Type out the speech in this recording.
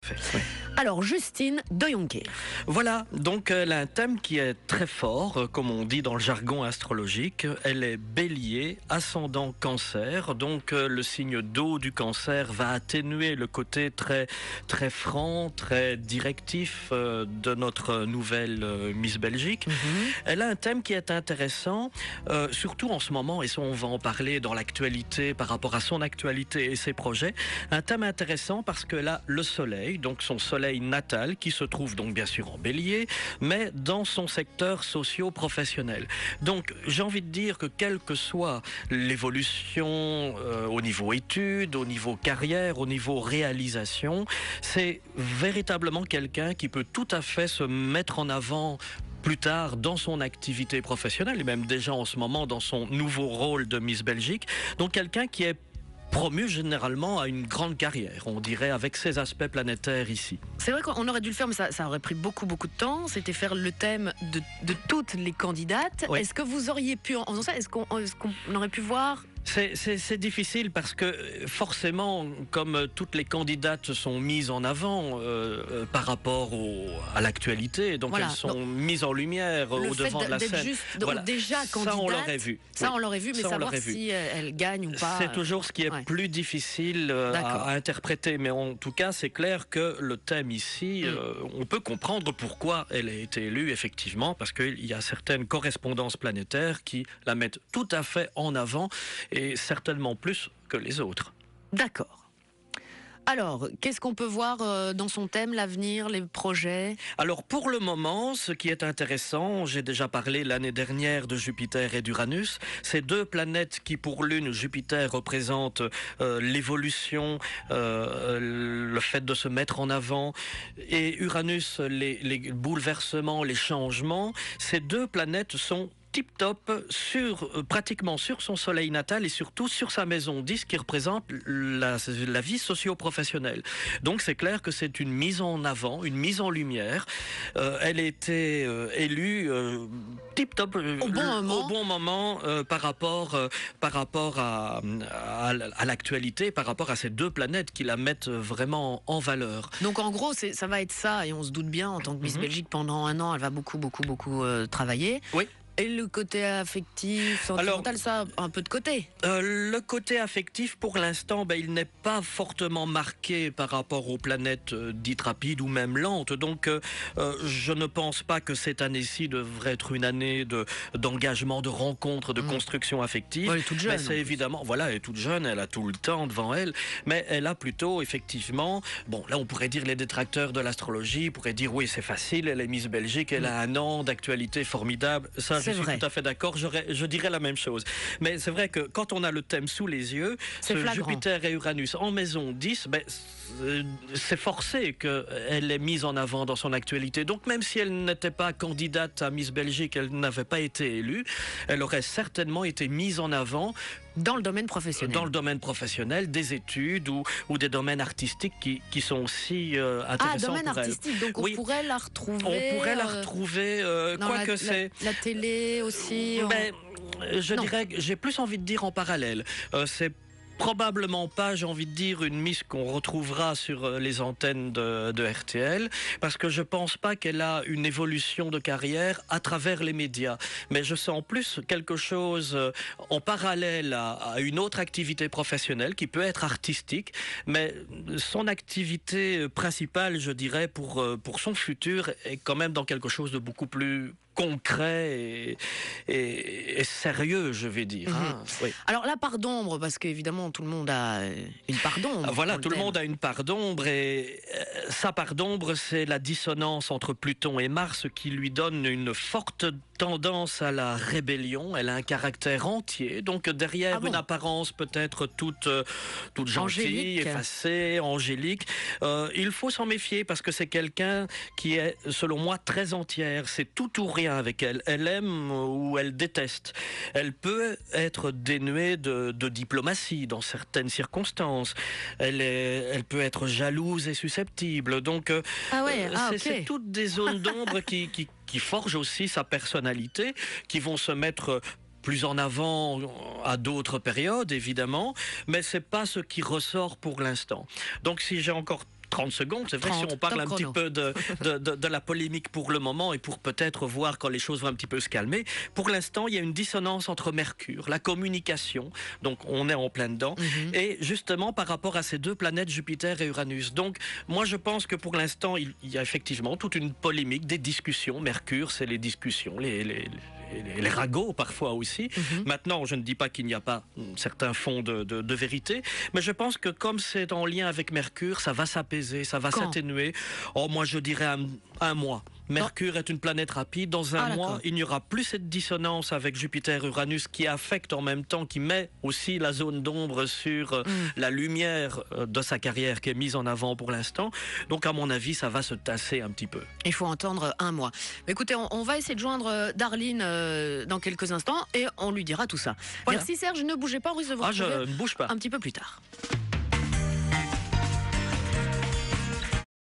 Oui. Alors, Justine Doyonké. Voilà, donc elle a un thème qui est très fort, comme on dit dans le jargon astrologique. Elle est bélier, ascendant cancer, donc le signe d'eau du cancer va atténuer le côté très, très franc, très directif de notre nouvelle Miss Belgique. Elle a un thème qui est intéressant, surtout en ce moment, et ça on va en parler dans l'actualité par rapport à son actualité et ses projets. Un thème intéressant parce que là, le soleil, donc son soleil natal qui se trouve donc bien sûr en bélier, mais dans son secteur socio-professionnel. Donc j'ai envie de dire que quelle que soit l'évolution au niveau études, au niveau carrière, au niveau réalisation, c'est véritablement quelqu'un qui peut tout à fait se mettre en avant plus tard dans son activité professionnelle et même déjà en ce moment dans son nouveau rôle de Miss Belgique. Donc quelqu'un qui est promu généralement à une grande carrière, on dirait, avec ses aspects planétaires ici. C'est vrai qu'on aurait dû le faire, mais ça aurait pris beaucoup de temps. C'était faire le thème de toutes les candidates. Oui. Est-ce que vous auriez pu, en faisant ça, est-ce qu'on aurait pu voir... C'est difficile parce que forcément, comme toutes les candidates sont mises en avant par rapport à l'actualité, donc Voilà, elles sont donc, mises en lumière au devant de la scène. Juste, Voilà. déjà candidate, ça on l'aurait vu. Ça Oui. on l'aurait vu, mais Ça, savoir si elle gagne ou pas. C'est toujours ce qui est plus difficile à interpréter, mais en tout cas c'est clair que le thème ici, on peut comprendre pourquoi elle a été élue effectivement, parce qu'il y a certaines correspondances planétaires qui la mettent tout à fait en avant et certainement plus que les autres. D'accord. Alors, qu'est-ce qu'on peut voir dans son thème, l'avenir, les projets ? Alors pour le moment, ce qui est intéressant, j'ai déjà parlé l'année dernière de Jupiter et d'Uranus, ces deux planètes qui pour l'une, Jupiter représente l'évolution, le fait de se mettre en avant, et Uranus, les bouleversements, les changements. Ces deux planètes sont tip-top pratiquement sur son soleil natal et surtout sur sa maison 10 qui représente la vie socio-professionnelle. Donc c'est clair que c'est une mise en avant, une mise en lumière. Elle a été élue tip-top au bon moment par rapport à l'actualité, par rapport à ces deux planètes qui la mettent vraiment en valeur. Donc en gros, ça va être ça, et on se doute bien, en tant que Miss Belgique, pendant un an, elle va beaucoup travailler. Oui. Et le côté affectif, sentimental, ça, un peu de côté. Le côté affectif, pour l'instant, il n'est pas fortement marqué par rapport aux planètes dites rapides ou même lentes. Donc, je ne pense pas que cette année-ci devrait être une année d'engagement, de rencontre, de construction affective. Elle est toute jeune. Mais c'est évidemment, voilà, elle est toute jeune, elle a tout le temps devant elle. Mais elle a plutôt, effectivement, bon, là, on pourrait dire les détracteurs de l'astrologie pourraient dire, oui, c'est facile, elle est Miss Belgique, elle a un an d'actualité formidable. Ça, je suis tout à fait d'accord, je dirais la même chose. Mais c'est vrai que quand on a le thème sous les yeux, Jupiter et Uranus en maison 10, c'est forcé qu'elle est mise en avant dans son actualité. Donc même si elle n'était pas candidate à Miss Belgique, elle n'avait pas été élue, elle aurait certainement été mise en avant dans le domaine professionnel. Dans le domaine professionnel, des études ou des domaines artistiques qui sont aussi intéressants domaine pour artistique, donc on pourrait la retrouver... On pourrait la retrouver, la télé aussi... Je dirais que j'ai plus envie de dire en parallèle. C'est probablement pas, j'ai envie de dire, une Miss qu'on retrouvera sur les antennes de RTL, parce que je pense pas qu'elle a une évolution de carrière à travers les médias. Mais je sens plus quelque chose en parallèle à une autre activité professionnelle qui peut être artistique, mais son activité principale, je dirais, pour son futur est quand même dans quelque chose de beaucoup plus concret et sérieux, je vais dire. Oui. Alors la part d'ombre, parce qu'évidemment tout le monde a une part d'ombre. Voilà, tout le monde a une part d'ombre, et sa part d'ombre, c'est la dissonance entre Pluton et Mars qui lui donne une forte tendance à la rébellion. Elle a un caractère entier, donc derrière une apparence peut-être toute gentille, effacée, angélique. Il faut s'en méfier parce que c'est quelqu'un qui est, selon moi, très entière. C'est tout ou rien avec elle. Elle aime ou elle déteste. Elle peut être dénuée de diplomatie dans certaines circonstances. Elle peut être jalouse et susceptible. Donc, c'est toutes des zones d'ombre qui forgent aussi sa personnalité, qui vont se mettre plus en avant à d'autres périodes, évidemment, mais c'est pas ce qui ressort pour l'instant. Donc si j'ai encore 30 secondes, c'est vrai, 30, si on parle top un chrono. petit peu de la polémique pour le moment et pour peut-être voir quand les choses vont un petit peu se calmer. Pour l'instant, il y a une dissonance entre Mercure, la communication, donc on est en plein dedans, et justement par rapport à ces deux planètes, Jupiter et Uranus. Donc moi je pense que pour l'instant, il y a effectivement toute une polémique, des discussions. Mercure, c'est les discussions, les ragots parfois aussi. Maintenant, je ne dis pas qu'il n'y a pas un certain fond de vérité, mais je pense que comme c'est en lien avec Mercure, ça va s'apaiser, ça va s'atténuer. Oh, moi je dirais un mois. Mercure est une planète rapide. Dans un mois, il n'y aura plus cette dissonance avec Jupiter-Uranus qui affecte en même temps, qui met aussi la zone d'ombre sur la lumière de sa carrière qui est mise en avant pour l'instant. Donc à mon avis, ça va se tasser un petit peu. Il faut entendre un mois. Écoutez, on va essayer de joindre Darline dans quelques instants et on lui dira tout ça. Voilà. Merci Serge, ne bougez pas, on risque de vous retrouver je ne bouge pas. un petit peu plus tard.